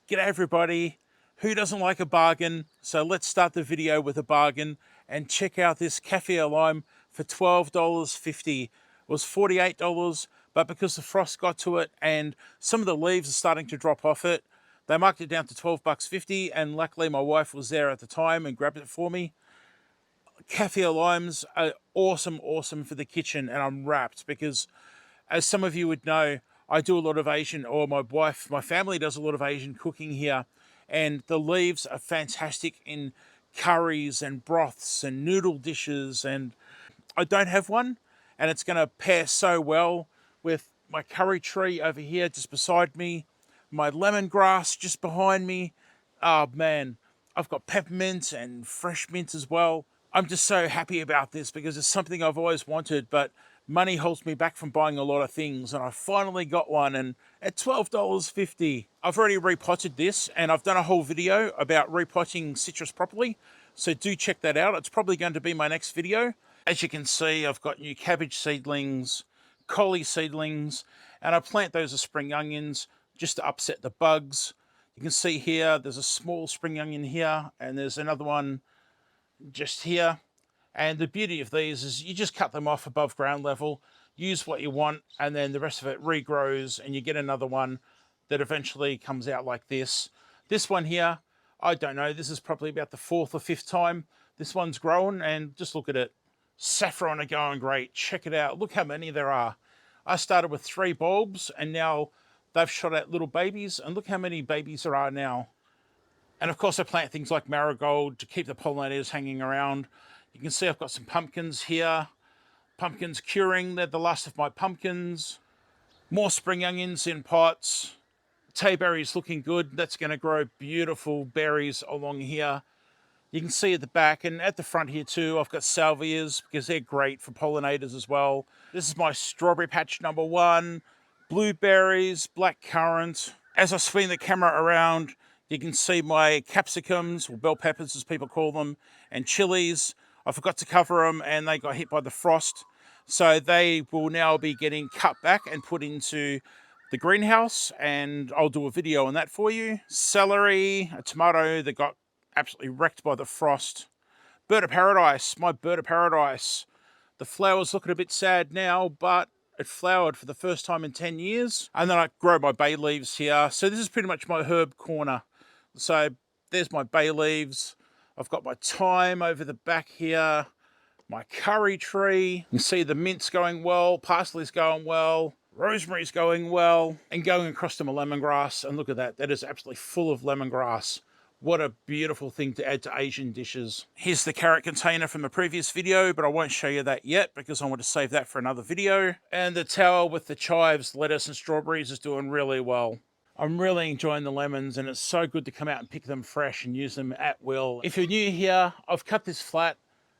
G'day everybody. Who doesn't like a bargain? So let's start the video with a bargain and check out this kaffir lime for $12.50. It was $48, but because the frost got to it and some of the leaves are starting to drop off it, they marked it down to $12.50, and luckily my wife was there at the time and grabbed it for me. Kaffir limes are awesome for the kitchen, and I'm wrapped because, as some of you would know, I do a lot of Asian, or my family does a lot of Asian cooking here, and the leaves are fantastic in curries and broths and noodle dishes, and I don't have one, and it's going to pair so well with my curry tree over here just beside me, my lemongrass just behind me. Oh man, I've got peppermint and fresh mint as well. I'm just so happy about this because it's something I've always wanted, but money holds me back from buying a lot of things, and I finally got one, and at $12.50. I've already repotted this, and I've done a whole video about repotting citrus properly, so do check that out. It's probably going to be my next video. As you can see, I've got new cabbage seedlings, collie seedlings, and I plant those as spring onions just to upset the bugs. You can see here, there's a small spring onion here, and there's another one just here. And the beauty of these is you just cut them off above ground level, use what you want, and then the rest of it regrows, and you get another one that eventually comes out like this. This one here, I don't know, this is probably about the 4th or 5th time this one's grown, and just look at it. Saffron are going great. Check it out. Look how many there are. I started with 3 bulbs, and now they've shot out little babies, and look how many babies there are now. And of course I plant things like marigold to keep the pollinators hanging around. You can see I've got some pumpkins here. Pumpkins curing, they're the last of my pumpkins. More spring onions in pots. Tayberries looking good. That's going to grow beautiful berries along here. You can see at the back and at the front here too, I've got salvias because they're great for pollinators as well. This is my strawberry patch number 1. Blueberries, blackcurrant. As I swing the camera around, you can see my capsicums, or bell peppers as people call them, and chilies. I forgot to cover them and they got hit by the frost. So they will now be getting cut back and put into the greenhouse, and I'll do a video on that for you. Celery, a tomato that got absolutely wrecked by the frost. Bird of paradise, my bird of paradise. The flower's looking a bit sad now, but it flowered for the first time in 10 years. And then I grow my bay leaves here. So this is pretty much my herb corner. So there's my bay leaves. I've got my thyme over the back here, my curry tree. You can see the mint's going well, parsley's going well, rosemary's going well, and going across to my lemongrass. And look at that, that is absolutely full of lemongrass. What a beautiful thing to add to Asian dishes. Here's the carrot container from the previous video, but I won't show you that yet because I want to save that for another video. And the tower with the chives, lettuce, and strawberries is doing really well. I'm really enjoying the lemons, and it's so good to come out and pick them fresh and use them at will. If you're new here, I've cut this flat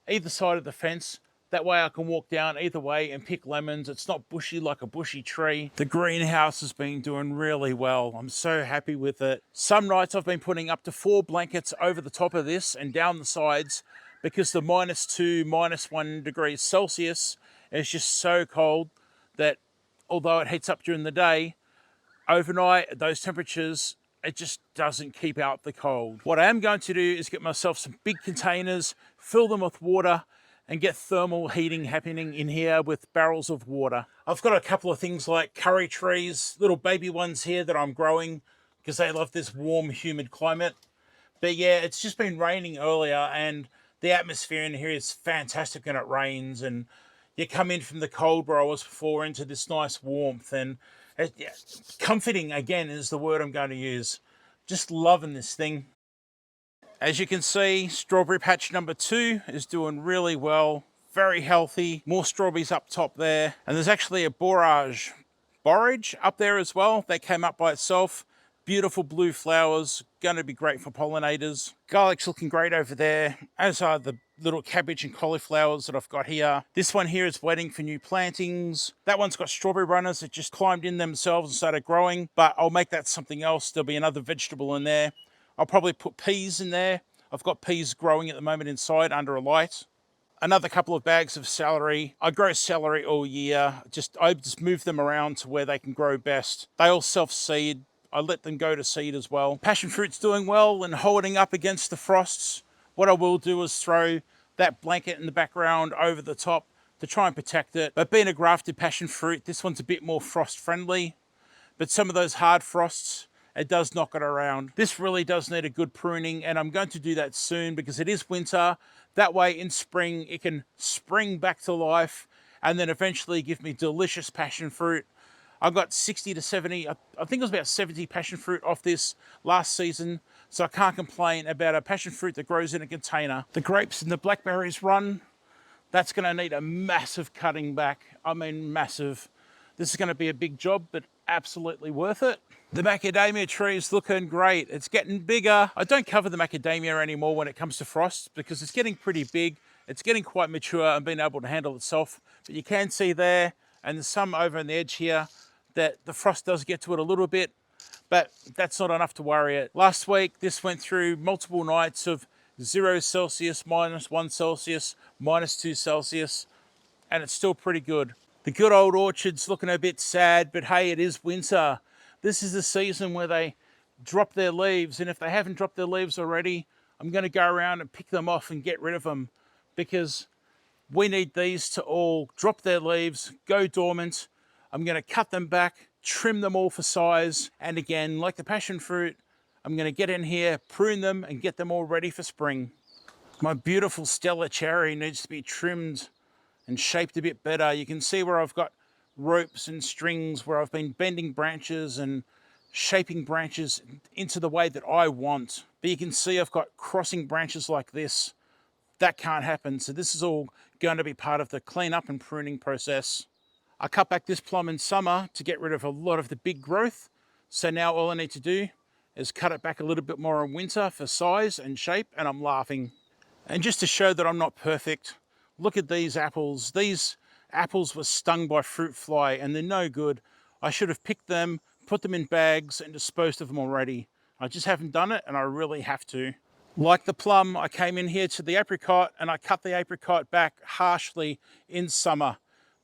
either side of the fence. That way I can walk down either way and pick lemons. It's not bushy like a bushy tree. The greenhouse has been doing really well. I'm so happy with it. Some nights I've been putting up to 4 blankets over the top of this and down the sides because the -2, -1 degrees Celsius is just so cold that although it heats up during the day, overnight at those temperatures, it just doesn't keep out the cold. What I am going to do is get myself some big containers, fill them with water, and get thermal heating happening in here with barrels of water. I've got a couple of things like curry trees, little baby ones here that I'm growing because they love this warm, humid climate. But yeah, it's just been raining earlier, and the atmosphere in here is fantastic when it rains, and you come in from the cold where I was before into this nice warmth, and yeah, comforting again is the word I'm going to use. Just loving this thing. As you can see, strawberry patch number 2 is doing really well. Very healthy. More strawberries up top there. And there's actually a borage up there as well. That came up by itself. Beautiful blue flowers. Going to be great for pollinators. Garlic's looking great over there, as are the little cabbage and cauliflowers that I've got here. This one here is waiting for new plantings. That one's got strawberry runners that just climbed in themselves and started growing, but I'll make that something else. There'll be another vegetable in there. I'll probably put peas in there. I've got peas growing at the moment inside under a light. Another couple of bags of celery. I grow celery all year. I just move them around to where they can grow best. They all self-seed I let them go to seed as well. Passion fruit's doing well and holding up against the frosts. What I will do is throw that blanket in the background over the top to try and protect it. But being a grafted passion fruit, this one's a bit more frost friendly. But some of those hard frosts, it does knock it around. This really does need a good pruning, and I'm going to do that soon because it is winter. That way in spring, it can spring back to life and then eventually give me delicious passion fruit. I got 60 to 70, I think it was about 70 passion fruit off this last season, so I can't complain about a passion fruit that grows in a container. The grapes and the blackberries run, that's going to need a massive cutting back. I mean massive. This is going to be a big job, but absolutely worth it. The macadamia tree is looking great. It's getting bigger. I don't cover the macadamia anymore when it comes to frost because it's getting pretty big. It's getting quite mature and being able to handle itself. But you can see there, and there's some over on the edge here, that the frost does get to it a little bit, but that's not enough to worry it. Last week, this went through multiple nights of 0 Celsius, -1 Celsius, -2 Celsius, and it's still pretty good. The good old orchard's looking a bit sad, but hey, it is winter. This is the season where they drop their leaves, and if they haven't dropped their leaves already, I'm going to go around and pick them off and get rid of them because we need these to all drop their leaves, go dormant. I'm going to cut them back, trim them all for size, and again, like the passion fruit, I'm going to get in here, prune them, and get them all ready for spring. My beautiful Stella cherry needs to be trimmed and shaped a bit better. You can see where I've got ropes and strings where I've been bending branches and shaping branches into the way that I want. But you can see I've got crossing branches like this. That can't happen. So this is all going to be part of the cleanup and pruning process. I cut back this plum in summer to get rid of a lot of the big growth. So now all I need to do is cut it back a little bit more in winter for size and shape, and I'm laughing. And just to show that I'm not perfect, look at these apples. These apples were stung by fruit fly and they're no good. I should have picked them, put them in bags and disposed of them already. I just haven't done it and I really have to. Like the plum, I came in here to the apricot and I cut the apricot back harshly in summer.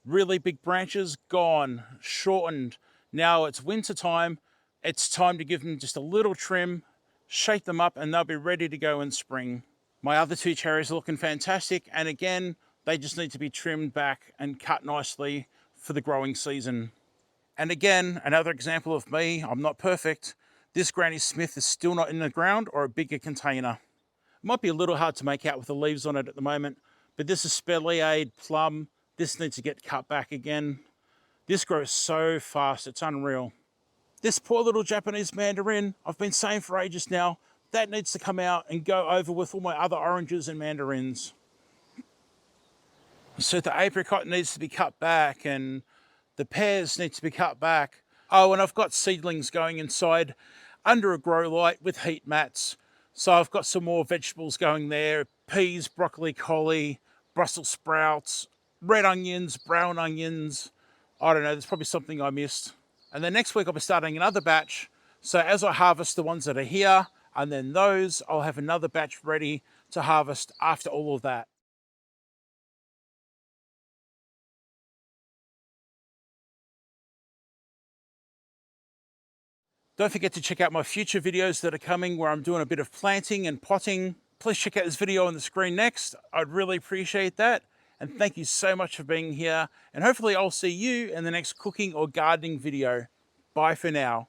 Really big branches, gone, shortened. Now it's winter time. It's time to give them just a little trim, shape them up, and they'll be ready to go in spring. My other two cherries are looking fantastic, and again, they just need to be trimmed back and cut nicely for the growing season. And again, another example of me, I'm not perfect. This Granny Smith is still not in the ground or a bigger container. It might be a little hard to make out with the leaves on it at the moment, but this is Spelliade plum. This needs to get cut back again. This grows so fast, it's unreal. This poor little Japanese mandarin, I've been saying for ages now, that needs to come out and go over with all my other oranges and mandarins. So the apricot needs to be cut back and the pears need to be cut back. Oh, and I've got seedlings going inside under a grow light with heat mats. So I've got some more vegetables going there. Peas, broccoli, collie, Brussels sprouts, red onions, brown onions. I don't know, there's probably something I missed. And then next week I'll be starting another batch. So as I harvest the ones that are here, and then those, I'll have another batch ready to harvest after all of that. Don't forget to check out my future videos that are coming where I'm doing a bit of planting and potting. Please check out this video on the screen next. I'd really appreciate that. And thank you so much for being here. And hopefully I'll see you in the next cooking or gardening video. Bye for now.